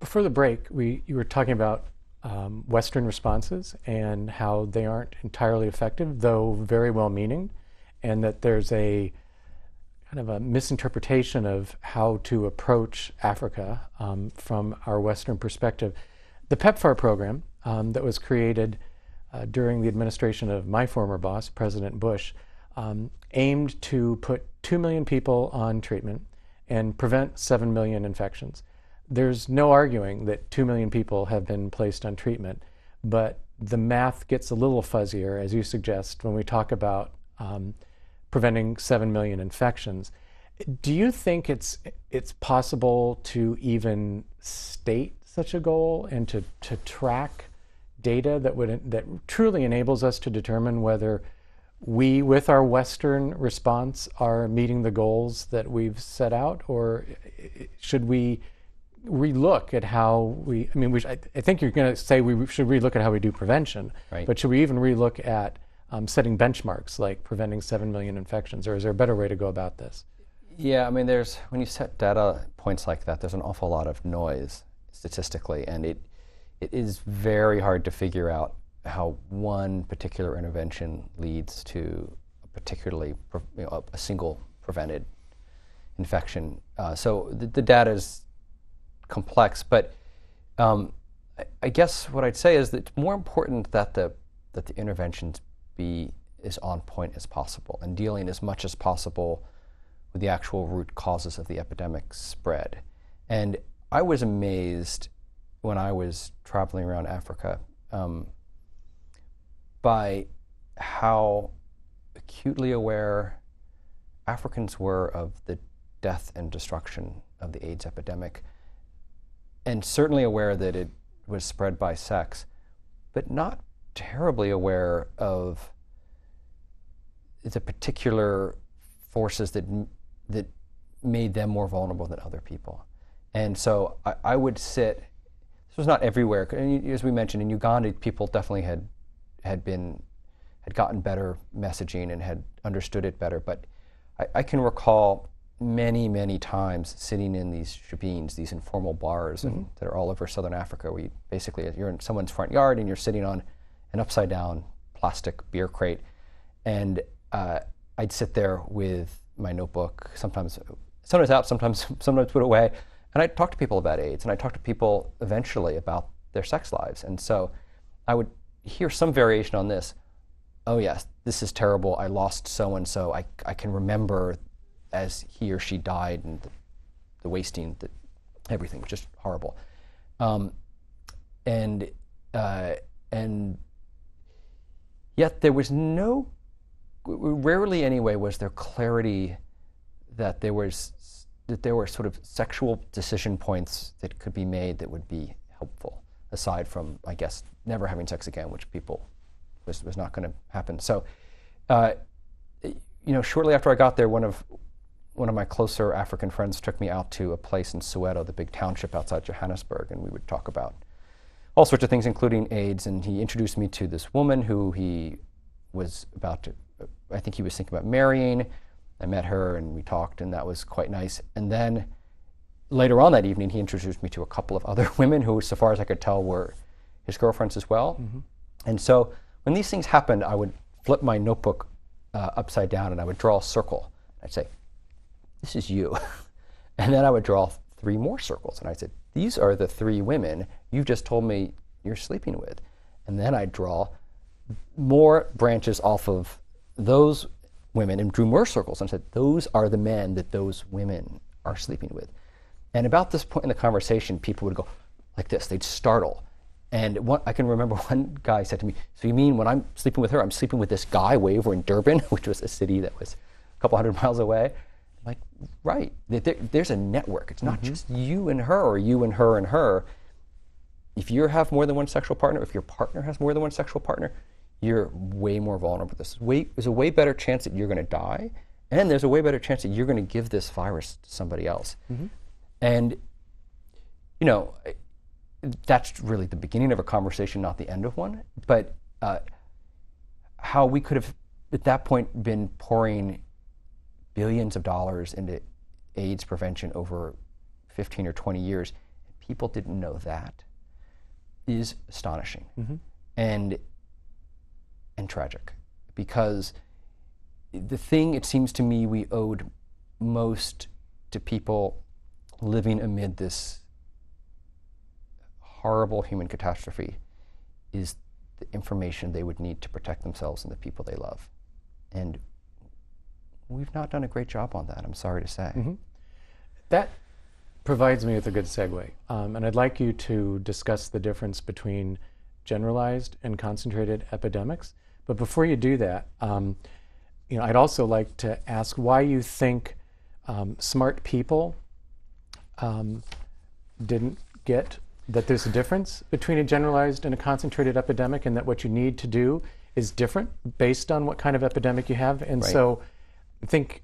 Before the break, you were talking about Western responses and how they aren't entirely effective, though very well-meaning, and that there's a kind of a misinterpretation of how to approach Africa from our Western perspective. The PEPFAR program that was created during the administration of my former boss, President Bush, aimed to put 2 million people on treatment and prevent 7 million infections. There's no arguing that 2 million people have been placed on treatment, but the math gets a little fuzzier, as you suggest, when we talk about preventing 7 million infections. Do you think it's possible to even state such a goal and to track data that truly enables us to determine whether we, with our Western response, are meeting the goals that we've set out, or should we relook at how we, I think you're going to say we should relook at how we do prevention, right. But should we even relook at setting benchmarks like preventing 7 million infections, or is there a better way to go about this? Yeah, when you set data points like that, there's an awful lot of noise statistically, and it is very hard to figure out how one particular intervention leads to a single prevented infection. So the data is complex, but I guess what I'd say is that it's more important that the interventions be as on point as possible and dealing as much as possible with the actual root causes of the epidemic spread. And I was amazed when I was traveling around Africa by how acutely aware Africans were of the death and destruction of the AIDS epidemic, and certainly aware that it was spread by sex, but not terribly aware of the particular forces that made them more vulnerable than other people. And so I would sit, this was not everywhere, as we mentioned, in Uganda, people definitely had gotten better messaging and had understood it better, but I can recall many times sitting in these shebeens, these informal bars that are all over Southern Africa, where you're in someone's front yard and you're sitting on an upside down plastic beer crate, and I'd sit there with my notebook, sometimes out, sometimes put away, and I'd talk to people about AIDS, and I'd talk to people eventually about their sex lives. And so I would hear some variation on this. Oh yes, this is terrible, I lost so-and-so, I can remember as he or she died, and the wasting, everything was just horrible. And yet there was rarely anyway was there clarity that there were sort of sexual decision points that could be made that would be helpful, aside from, I guess, never having sex again, which people was not going to happen. So, shortly after I got there, one of my closer African friends took me out to a place in Soweto, the big township outside Johannesburg, and we would talk about all sorts of things, including AIDS. And he introduced me to this woman who he was about to, I think he was thinking about marrying. I met her and we talked, and that was quite nice. And then later on that evening, he introduced me to a couple of other women who, so far as I could tell, were his girlfriends as well. Mm-hmm. And so when these things happened, I would flip my notebook upside down and I would draw a circle. I'd say, this is you. And then I would draw 3 more circles. And I said, these are the 3 women you just told me you're sleeping with. And then I'd draw more branches off of those women and drew more circles and said, those are the men that those women are sleeping with. And about this point in the conversation, people would go like this. They'd startle. And I can remember one guy said to me, so you mean when I'm sleeping with her, I'm sleeping with this guy way over in Durban, which was a city that was a couple hundred miles away? I'm like, right. There's a network. It's not just you and her, or you and her and her. If you have more than one sexual partner, if your partner has more than one sexual partner, you're way more vulnerable to this. There's a way better chance that you're going to die, and there's a way better chance that you're going to give this virus to somebody else. Mm-hmm. And, that's really the beginning of a conversation, not the end of one. But how we could have, at that point, been pouring billions of dollars into AIDS prevention over 15 or 20 years, people didn't know that is astonishing Mm-hmm. and tragic, because the thing it seems to me we owed most to people living amid this horrible human catastrophe is the information they would need to protect themselves and the people they love. And we've not done a great job on that, I'm sorry to say. Mm-hmm. That provides me with a good segue. And I'd like you to discuss the difference between generalized and concentrated epidemics. But before you do that, I'd also like to ask why you think smart people didn't get that there's a difference between a generalized and a concentrated epidemic, and that what you need to do is different based on what kind of epidemic you have. And Right. so I think,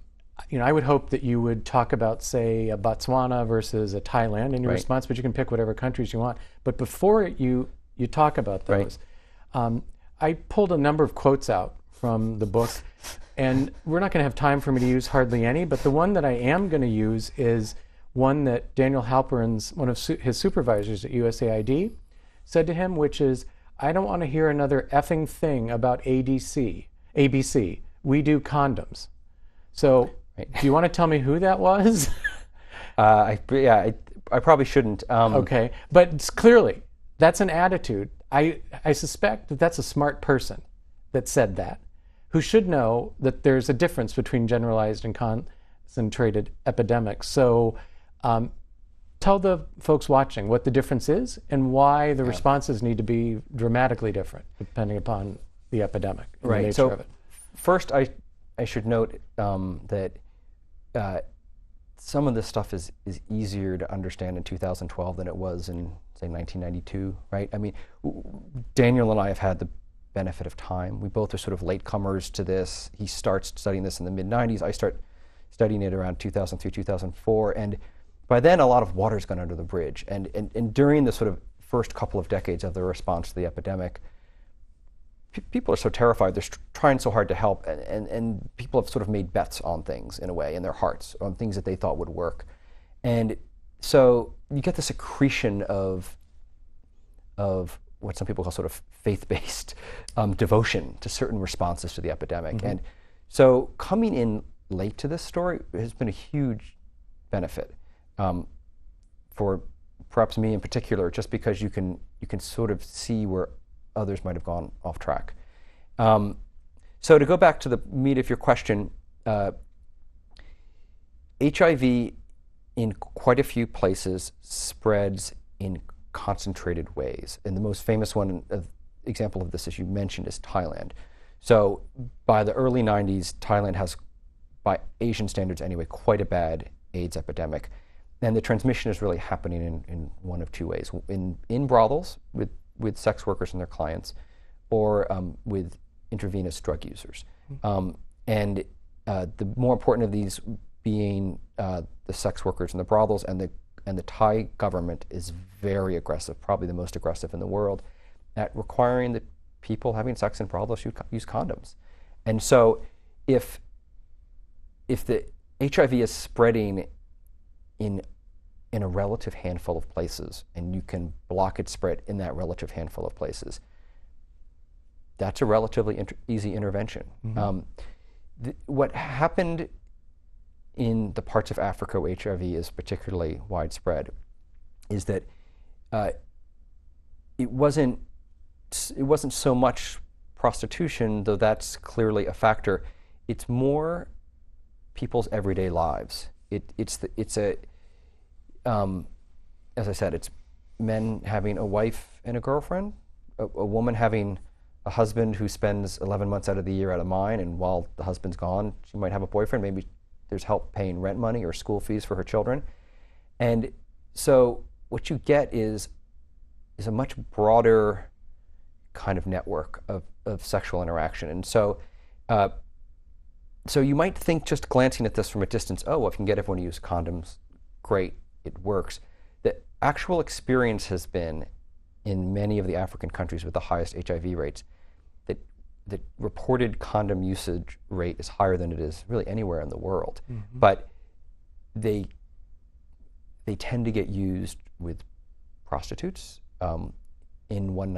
I would hope that you would talk about, say, a Botswana versus a Thailand in your Right. response, but you can pick whatever countries you want. But before you talk about those, I pulled a number of quotes out from the book, and we're not going to have time for me to use hardly any, but the one that I am going to use is one that Daniel Halperin's, one of his supervisors at USAID, said to him, which is, "I don't want to hear another effing thing about ABC. We do condoms." So do you want to tell me who that was? I probably shouldn't. Okay, but clearly that's an attitude. I suspect that that's a smart person that said that, who should know that there's a difference between generalized and concentrated epidemics. So tell the folks watching what the difference is and why the responses need to be dramatically different depending upon the epidemic and the nature of it. First, I should note that some of this stuff is easier to understand in 2012 than it was in, say, 1992, right? I mean, Daniel and I have had the benefit of time. We both are sort of latecomers to this. He starts studying this in the mid-90s. I start studying it around 2003, 2004, and by then a lot of water's gone under the bridge. And during the sort of first couple of decades of the response to the epidemic, people are so terrified, they're trying so hard to help, and people have sort of made bets on things in a way, in their hearts, on things that they thought would work. And so you get this accretion of what some people call sort of faith-based devotion to certain responses to the epidemic. Mm-hmm. And so coming in late to this story has been a huge benefit for perhaps me in particular, just because you can sort of see where others might have gone off track. So to go back to the meat of your question, HIV in quite a few places spreads in concentrated ways. And the most famous example of this, as you mentioned, is Thailand. So by the early 90s, Thailand has, by Asian standards anyway, quite a bad AIDS epidemic. And the transmission is really happening in one of two ways: in brothels with sex workers and their clients, or with intravenous drug users. And the more important of these being the sex workers and the brothels, and the Thai government is very aggressive, probably the most aggressive in the world, at requiring that people having sex in brothels use condoms. And so if the HIV is spreading in a relative handful of places, and you can block its spread in that relative handful of places, that's a relatively easy intervention. Mm-hmm. What happened in the parts of Africa where HIV is particularly widespread is that it wasn't so much prostitution, though that's clearly a factor. It's more people's everyday lives. As I said, it's men having a wife and a girlfriend, a woman having a husband who spends 11 months out of the year at a mine, and while the husband's gone, she might have a boyfriend. Maybe there's help paying rent money or school fees for her children. And so what you get is a much broader kind of network of sexual interaction. And so so you might think, just glancing at this from a distance, oh, well, if you can get everyone to use condoms, great, it works. The actual experience has been, in many of the African countries with the highest HIV rates, that the reported condom usage rate is higher than it is really anywhere in the world. Mm-hmm. But they tend to get used with prostitutes in one night.